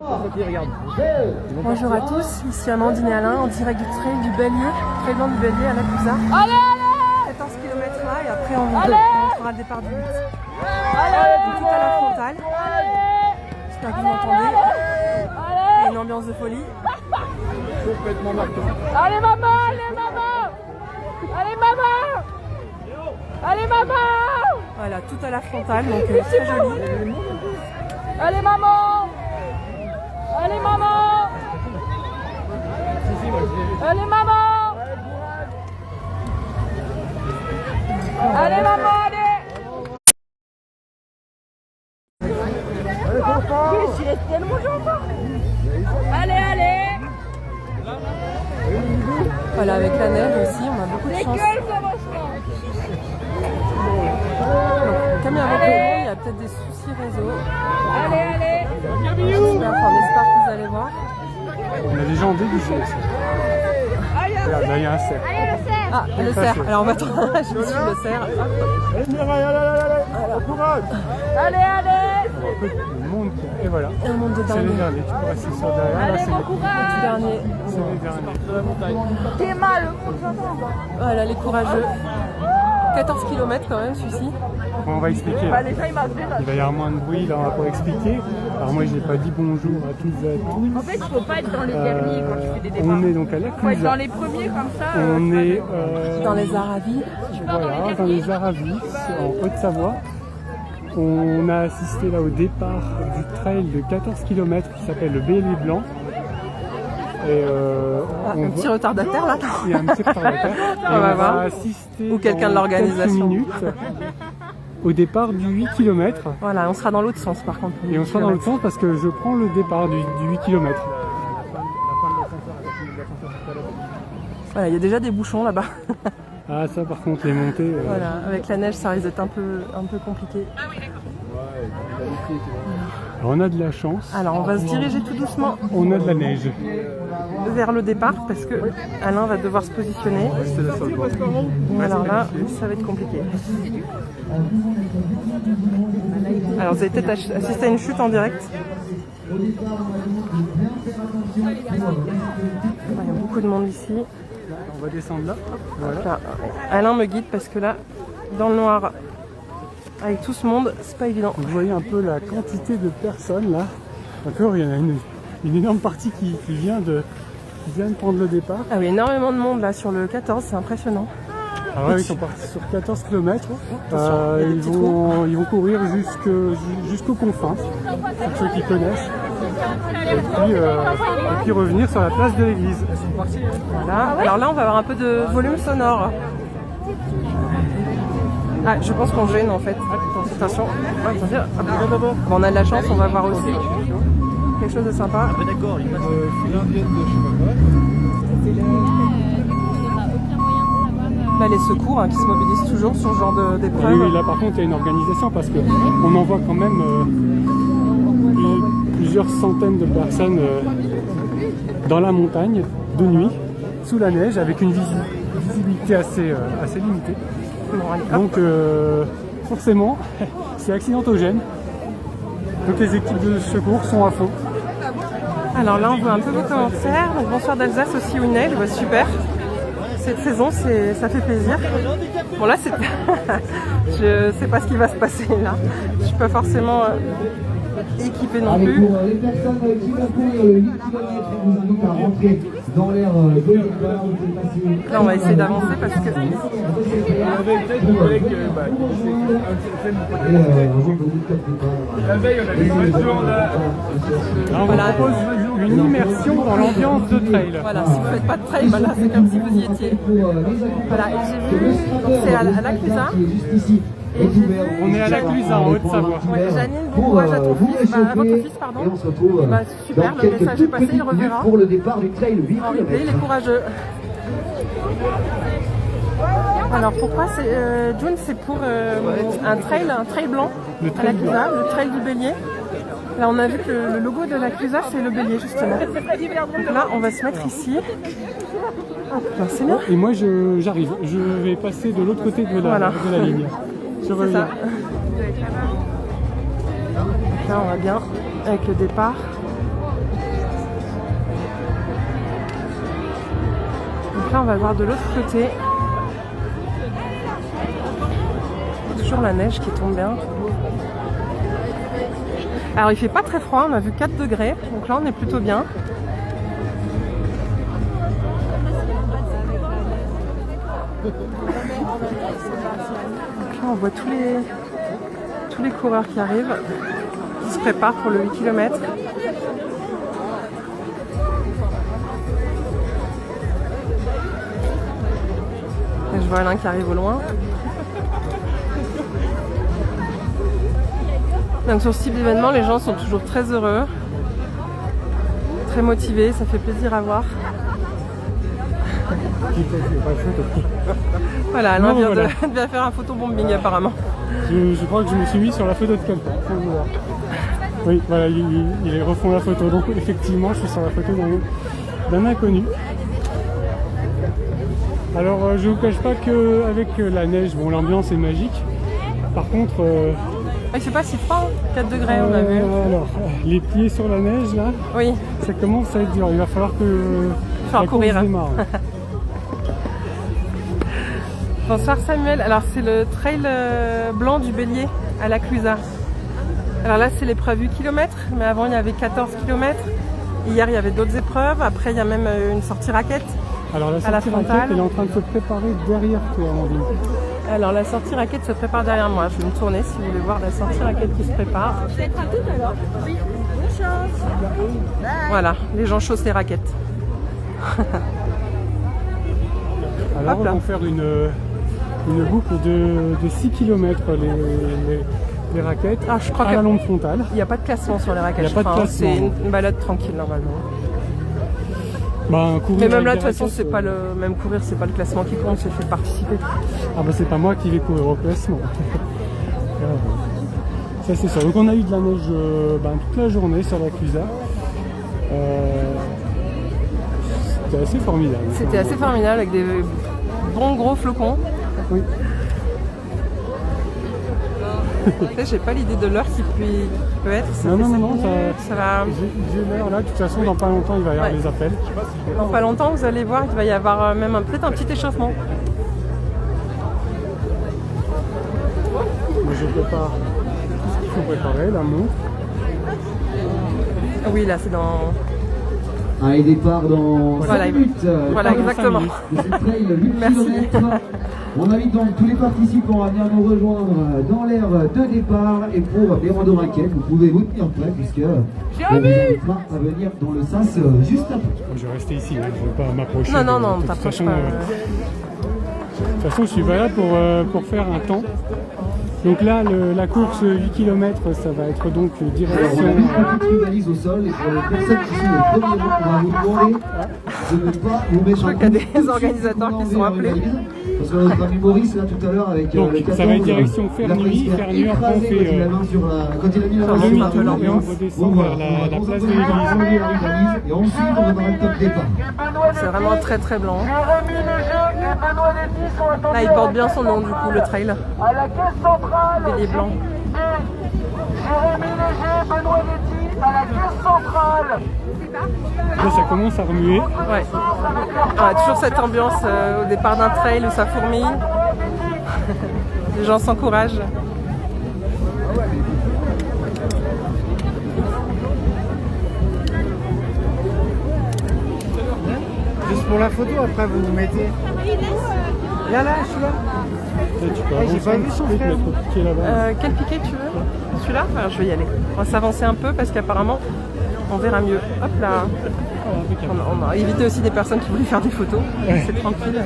Bonjour à tous, ici Amandine et Alain en direct du trail du Bellier, trail blanc du Bellier à la Clusaz. Allez, allez 14 km là et après on fera le départ du 8. Allez, tout à la frontale. J'espère que vous m'entendez. Il y a une ambiance de folie. Complètement marquant. Allez maman, allez maman. Allez maman. Allez maman. Voilà, tout à la frontale, donc très joli. Allez maman. Allez maman. Allez maman. Allez maman, allez. Je suis restée tellement longtemps. Allez, allez. Voilà, avec la neige aussi, on a beaucoup de chance. Comme il y a beaucoup de monde, il y a peut-être des soucis réseau. Allez, allez. J'espère, enfin, on espère que vous allez voir. On a des gens déguisés aussi. Regarde, là il y a un cerf. Ah, le cerf. Alors on va attendre. Je me suis le cerf. Allez Mireille, allez, courage. Allez, allez. Le monde, et voilà. Et le monde de C'est les dingue. derniers, tu peux rester sur derrière. Là, Allez, c'est bon les courage. Dernier. derniers. T'es mal, le monde j'entends. Voilà, les courageux. 14 km quand même celui-ci. Bon, on va expliquer. Bah, déjà, il m'a fait là. Il va y avoir moins de bruit, là on va pas expliquer. Alors moi j'ai pas dit bonjour à tous et à tous. En fait, il faut pas être dans les derniers quand tu fais des départs. On est donc à la Il faut être dans Clusaz. les premiers comme ça. On est Dans les Aravis. voilà, dans les Aravis, en Haute-Savoie. On a assisté là au départ du trail de 14 km qui s'appelle le Bélier Blanc. Et Ah, on un petit voit- retardataire là. il y a un petit retardataire. Et On va voir. assister Ou quelqu'un de dans l'organisation. quelques minutes au départ du 8 km. Voilà, on sera dans l'autre sens par contre. Et on sera dans l'autre sens parce que je prends le départ du 8 km. Voilà, il y a déjà des bouchons là-bas. Ah ça par contre les montées. Voilà, avec la neige ça risque d'être un peu compliqué. Alors, on a de la chance. Alors on va se diriger tout doucement On a de la neige. vers le départ parce que Alain va devoir se positionner. Alors là, ça va être compliqué. Alors vous avez peut-être assisté à une chute en direct. Ouais, il y a beaucoup de monde ici. On va descendre là. Voilà. Là, Alain me guide parce que là, dans le noir, avec tout ce monde, c'est pas évident. Vous voyez un peu la quantité de personnes là. Encore, il y en a une énorme partie qui vient de prendre le départ. Ah oui, énormément de monde là sur le 14, c'est impressionnant. Alors là, ils sont partis sur 14 km. Attention, il y a des petits Ils vont courir jusqu'aux confins, pour ceux qui connaissent. Et puis revenir sur la place de l'église. Voilà. Alors là, on va avoir un peu de volume sonore. Ah, je pense qu'on gêne en fait. Attention. Attention. Bon, on a de la chance, on va voir aussi quelque chose de sympa. Là, les secours qui se mobilisent toujours sur ce genre d'épreuve. Oui, là par contre, il y a une organisation parce qu'on envoie quand même plusieurs centaines de personnes dans la montagne de nuit, sous la neige, avec une visibilité assez limitée. Bon, allez, hop. Donc forcément, c'est accidentogène. Donc les équipes de secours sont à fond. Alors là, on voit un peu vos commentaires. Donc, bonsoir d'Alsace aussi, Winel. Je vois super. Cette saison, ça fait plaisir. Bon là, je sais pas ce qui va se passer là. Je suis pas forcément équipée non plus. Pour les personnes qui vont courir le 8 km, on vous invite à rentrer dans l'air de Là, on va essayer d'avancer parce que La veille, on a des on Voilà. propose une immersion dans l'ambiance de trail. voilà, si vous faites pas de trail, bah là, c'est comme si vous y étiez. Voilà, et j'ai vu, donc c'est à la Clusaz. Et j'ai vu, On est à la Clusaz en Haute-Savoie. ouais, Janine, bon courage à ton fils, à votre fils, pardon. Et on se retrouve Et bah, super, dans le quelques message est toutes passé, il petites minutes reverra. pour le départ du trail 8 En replay, il est km. courageux. Alors pourquoi c'est June, c'est pour un trail blanc Le à trail la blanc. Clusaz, le trail du Bélier. Là on a vu que le logo de la Clusaz c'est le bélier justement. Donc là on va se mettre ici. Hop, là, c'est bien. Et moi j'arrive, je vais passer de l'autre côté de Voilà. la ligne. Je C'est reviens. ça. Donc là on va bien avec le départ. Donc là, on va voir de l'autre côté. Toujours la neige qui tombe bien. Alors il fait pas très froid, on a vu 4 degrés, donc là on est plutôt bien. Donc là on voit tous les coureurs qui arrivent, qui se préparent pour le 8 km. Et je vois l'un qui arrive au loin. Donc sur ce type d'événement, les gens sont toujours très heureux, très motivés, ça fait plaisir à voir. Voilà, Alain vient de faire un photobombing apparemment. Je crois que je me suis mis sur la photo de quelqu'un. Oui, voilà, ils refont la photo. Donc effectivement, je suis sur la photo d'un inconnu. Alors je vous cache pas qu'avec la neige, bon, l'ambiance est magique. Par contre... il fait pas si froid, 4 degrés on a vu. Alors, les pieds sur la neige là, oui. Ça commence à être dur. Il va falloir que la courir. course démarre. Bonsoir Samuel, alors c'est le trail blanc du Bélier à la Clusaz. Alors là c'est l'épreuve 8 km, mais avant il y avait 14 km. Hier il y avait d'autres épreuves, après il y a même une sortie raquette. Alors la sortie raquette, elle est en train de se préparer derrière toi, Amandine. Alors la sortie raquette se prépare derrière moi. Je vais me tourner si vous voulez voir la sortie raquette qui se prépare. Vous êtes à tout alors? Oui. Bonne chance. Voilà, les gens chaussent les raquettes. Alors on va faire une boucle de 6 km les raquettes je crois à la longue frontale. Il n'y a pas de classement sur les raquettes. C'est une balade tranquille normalement. Mais même là de toute façon c'est pas même courir, c'est pas le classement qui compte, c'est fait participer. Ah bah c'est pas moi qui vais courir au classement. Ça c'est sûr. Donc on a eu de la neige toute la journée sur la Clusaz. C'était assez formidable. C'était assez formidable avec des bons gros flocons. Oui. J'ai pas l'idée de l'heure qui peut être. Non, ça va. J'ai l'heure là, de toute façon dans pas longtemps il va y avoir les appels. Dans pas longtemps vous allez voir, il va y avoir même peut-être un petit échauffement. Moi je prépare tout ce qu'il faut préparer, la montre. Oui là c'est dans... Allez, départ dans 5 minutes. Voilà, exactement. Merci. On invite donc tous les participants à venir nous rejoindre dans l'aire de départ. Et pour les randos raquettes, vous pouvez vous tenir prêt puisque on vous invitera à venir dans le sas juste après. Je vais rester ici, je ne vais pas m'approcher. Non, t'approches pas. De toute façon, je suis pas là pour faire un temps. Donc là, la course 8 km, ça va être donc direction... Alors, on a mis une petite valise au sol et pour les personnes qui sont au premier rang, on va vous demander de ne pas vous mettre en Je crois qu'il y a des organisateurs qui sont appelés. Parce que notre ami Maurice là tout à l'heure avec donc, le 14, ça va être direction Fernuy, après on fait quand il a mis la main sur demi-tour et on redescend vers la place de l'église. Et ensuite on va dans le top départ. C'est vraiment très très blanc. Là il porte bien son nom du coup, le trail. À la caisse centrale, Bélier blanc. Jérémy Léger, Benoît Letty, à la caisse centrale. Là ça commence à remuer. Ouais. Toujours cette ambiance au départ d'un trail où ça fourmille. Les gens s'encouragent. Juste pour la photo, après vous vous mettez. Là, je suis là. Tu peux avancer pas vu son un petit peu, frère. mettre le piquet là-bas. Quel piquet tu veux? Celui-là? Alors, je vais y aller. On va s'avancer un peu parce qu'apparemment on verra mieux. Hop là. On a évité aussi des personnes qui voulaient faire des photos. Ouais. C'est tranquille.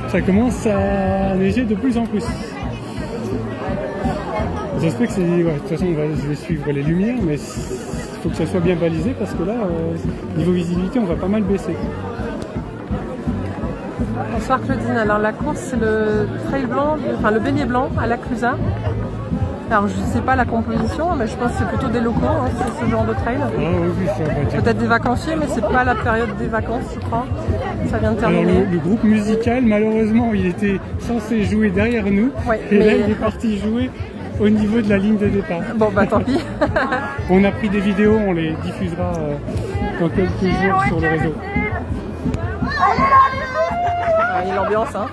Ça commence à neiger de plus en plus. J'espère que c'est... Ouais, de toute façon, je vais suivre les lumières, mais il faut que ça soit bien balisé parce que là, niveau visibilité, on va pas mal baisser. Bonsoir Claudine. Alors la course c'est le trail blanc, le Bélier blanc à la Clusaz. Alors je sais pas la composition, mais je pense que c'est plutôt des locaux, c'est ce genre de trail. Ah oui, ça va être... Peut-être des vacanciers, mais c'est pas la période des vacances, je crois. Ça vient de Alors terminer. le groupe musical, malheureusement, il était censé jouer derrière nous. Ouais, Et mais... là, il est parti jouer au niveau de la ligne de départ. Bon bah tant pis. On a pris des vidéos, on les diffusera dans quelques jours sur le réseau. Ah, il y a l'ambiance, hein.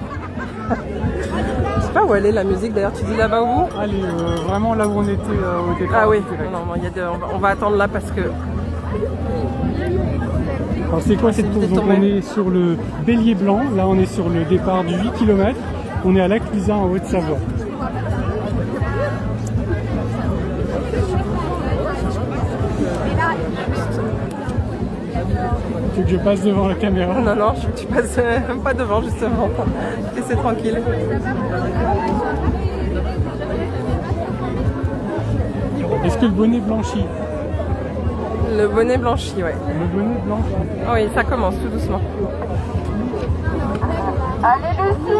Je sais pas où elle est la musique d'ailleurs, tu dis là-bas au bout? Allez, vraiment là où on était au départ. Ah oui, direct. non, on va attendre là parce que... Alors c'est quoi cette course? Donc on est sur le Bélier Blanc, là on est sur le départ du 8 km, on est à Laclusa en Haute-Savoie. Tu veux que je passe devant la caméra? Non, non, je veux que tu passes même pas devant justement. Laissez tranquille. Est-ce que le bonnet blanchit? Le bonnet blanchi, ouais. Le bonnet blanchit. Ah oui, ça commence tout doucement. Allez Lucie,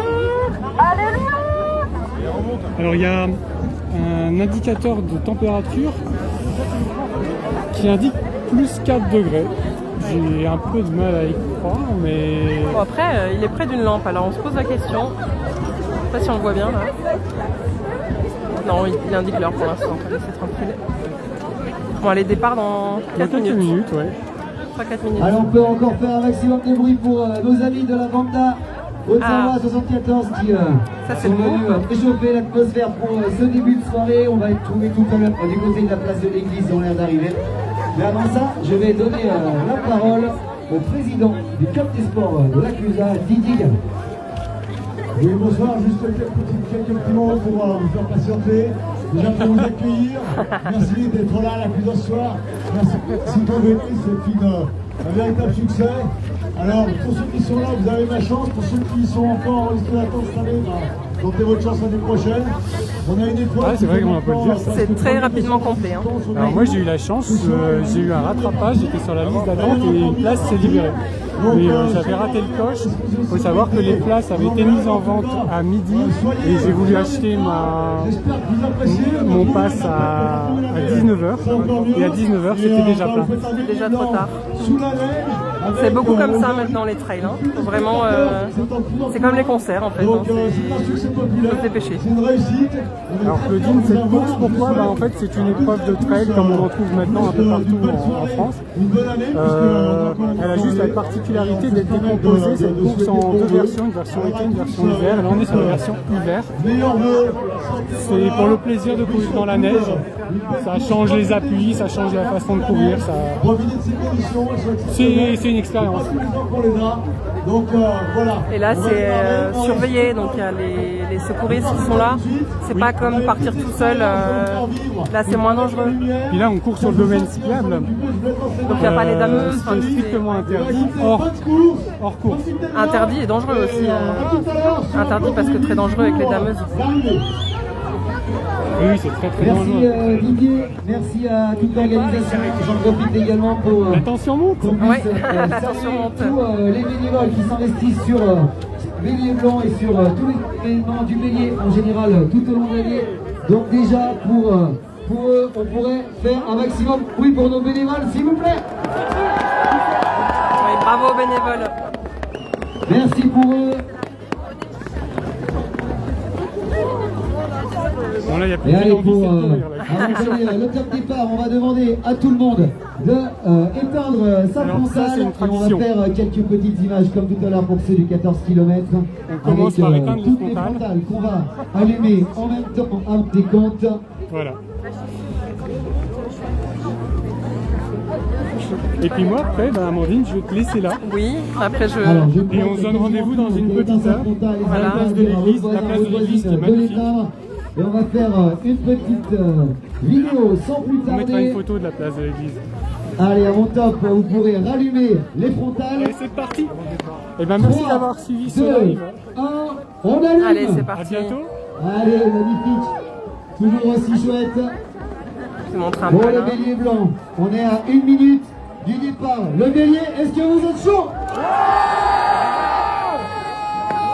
allez Léon. Alors il y a un indicateur de température qui indique plus 4 degrés. J'ai un peu de mal à y croire, mais... Bon, après, il est près d'une lampe, alors on se pose la question. Je sais pas si on le voit bien là. Non, il indique l'heure pour l'instant, c'est tranquille. Bon, allez, départ dans 4 minutes. Ouais. 3-4 minutes. Alors on peut encore faire un maximum de bruit pour nos amis de la Vanda Haute-Savoie 74 qui Ça, c'est sont beau. venus réchauffer l'atmosphère pour ce début de soirée. On va être trouvé tout à l'heure du côté de la place de l'église, ils ont l'air d'arriver. Mais avant ça, je vais donner la parole au président du Club des sports de Laclusa, Didier Gallon. Oui, bonsoir, juste quelques petits mots pour vous faire patienter, déjà pour vous accueillir. Merci d'être là à Laclusa ce soir. Merci pour venir, c'est un véritable succès. Alors, pour ceux qui sont là, vous avez ma chance. Pour ceux qui sont encore en liste d'attente cette année, tentez votre chance l'année prochaine. On a une étoile. Ah, c'est vrai qu'on peut le dire, ça. C'est très rapidement complet. Hein. Alors moi j'ai eu la chance, j'ai eu un rattrapage, j'étais sur la liste d'attente et une place s'est libérée. Mais j'avais raté le coche. Il faut savoir que les places avaient été mises en vente à midi et j'ai voulu acheter mon pass à 19h et à 19h c'était déjà plein. C'est déjà trop tard. C'est beaucoup comme ça maintenant les trails. Hein. Vraiment, c'est comme les concerts en fait. Hein. Il faut se dépêcher. Alors Claudine, cette course pourquoi? En fait c'est une épreuve de trail comme on en trouve maintenant un peu partout en France. Elle a juste la particularité d'être décomposée, cette course en deux versions, une version été, une version hiver. Et là on est sur la version hiver. C'est pour le plaisir de courir dans la neige. Ça change les appuis, ça change la façon de courir. C'est une expérience. Et là c'est surveillé, donc il y a les secouristes qui sont là. C'est pas comme partir tout seul, là c'est moins dangereux. Puis là on court sur le domaine skiable. Donc il n'y a pas les dameuses. C'est strictement interdit, hors course. Interdit et dangereux aussi. Interdit parce que très dangereux avec les dameuses. Oui, c'est très dangereux. Merci Didier, merci à toute l'organisation. J'en profite également pour l'attention monte. Oui, l'attention monte. Tous les bénévoles qui s'investissent sur Bélier Blanc et sur tous les événements du Bélier en général tout au long de l'année. Donc déjà pour eux, on pourrait faire un maximum. Oui, pour nos bénévoles, s'il vous plaît. Oui, bravo aux bénévoles. Merci pour eux. Bon là il y a plus Et allez, d'envie de pour courir là. le top départ, on va demander à tout le monde de éteindre sa Alors, ça, c'est frontale une et on va tradition. faire quelques petites images comme tout à l'heure pour ceux du 14 km. On commence par éteindre les toutes les frontales. frontales qu'on va allumer en même temps en décompte. Voilà. Et puis moi après, Amandine, je vais te laisser là. Oui, après je... Alors, je Et on se donne rendez-vous dans une petite heure. Voilà. La place de l'église, la place de l'église qui est magnifique. Et on va faire une petite vidéo sans plus On mettra une tarder. photo de la place de l'église. Allez, à mon top, vous pourrez rallumer les frontales. Allez, c'est parti. Et merci 3, d'avoir suivi ce 2, live. 1, on allume. Allez, c'est À parti. bientôt. Allez, magnifique. Toujours aussi chouette. Je montre un Bon, peu le là. bélier blanc, on est à 1 minute du départ. Le bélier, est-ce que vous êtes chaud?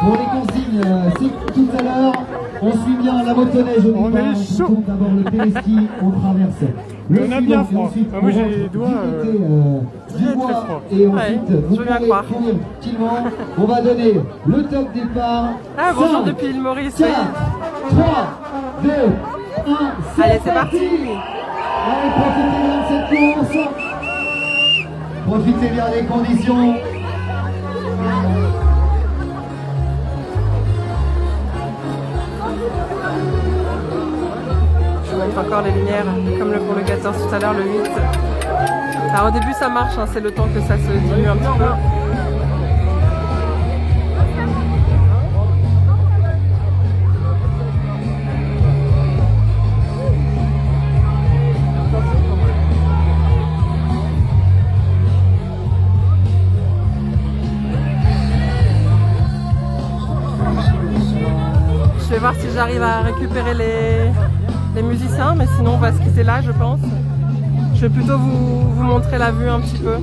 Pour les consignes, c'est tout à l'heure. On suit bien la motoneige au On départ. est chaud. tourne d'abord le téléski, on traverse le On a suivant, bien et froid. ensuite, Ah, moi, on j'ai rentre les doigts, du côté, du très, bois, très froid. et ensuite, je vous veux bien pourrez croire. courir tranquillement. On va donner le top départ. Ah bonjour 5, depuis l'île Maurice. 4, 3, 2, 1, Allez, c'est parti. Allez, profitez bien de cette course. Profitez bien des conditions. encore les lumières, comme pour le 14 tout à l'heure, le 8. Alors au début ça marche, hein, c'est le temps que ça se diminue un petit peu. Je vais voir si j'arrive à récupérer les musiciens, mais sinon on va se quitter là je pense. Je vais plutôt vous montrer la vue un petit peu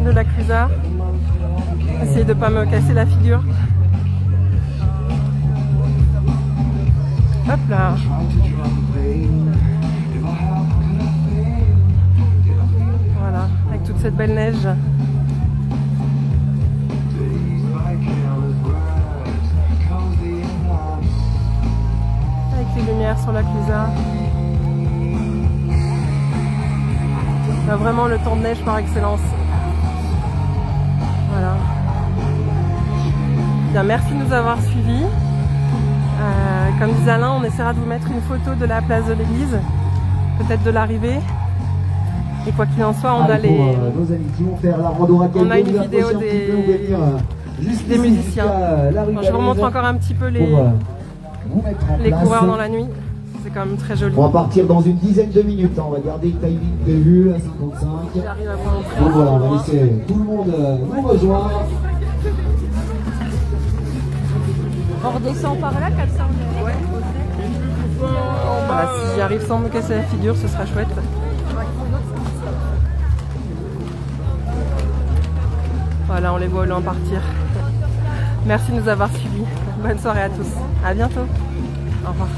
de la Clusa. Essayer de ne pas me casser la figure. Hop là. Voilà, avec toute cette belle neige. Avec les lumières sur la Clusa. Là, vraiment le temps de neige par excellence. Voilà. Bien, merci de nous avoir suivis. Comme disait Alain, on essaiera de vous mettre une photo de la place de l'église, peut-être de l'arrivée. Et quoi qu'il en soit, on a les. Nos amis qui vont faire la rando raquette, on a une vidéo des musiciens. Je vous remontre encore un petit peu les coureurs dans la nuit. C'est quand même très joli. On va partir dans une dizaine de minutes, hein. On va garder le timing prévu à 55. J'arrive à pas montrer. Donc voilà, on va laisser tout le monde nous rejoindre. On redescend par là, 400 mètres. Ouais. Voilà, si j'y arrive sans me casser la figure, ce sera chouette. Voilà, on les voit au loin partir. Merci de nous avoir suivis. Bonne soirée à tous. À bientôt. Au revoir.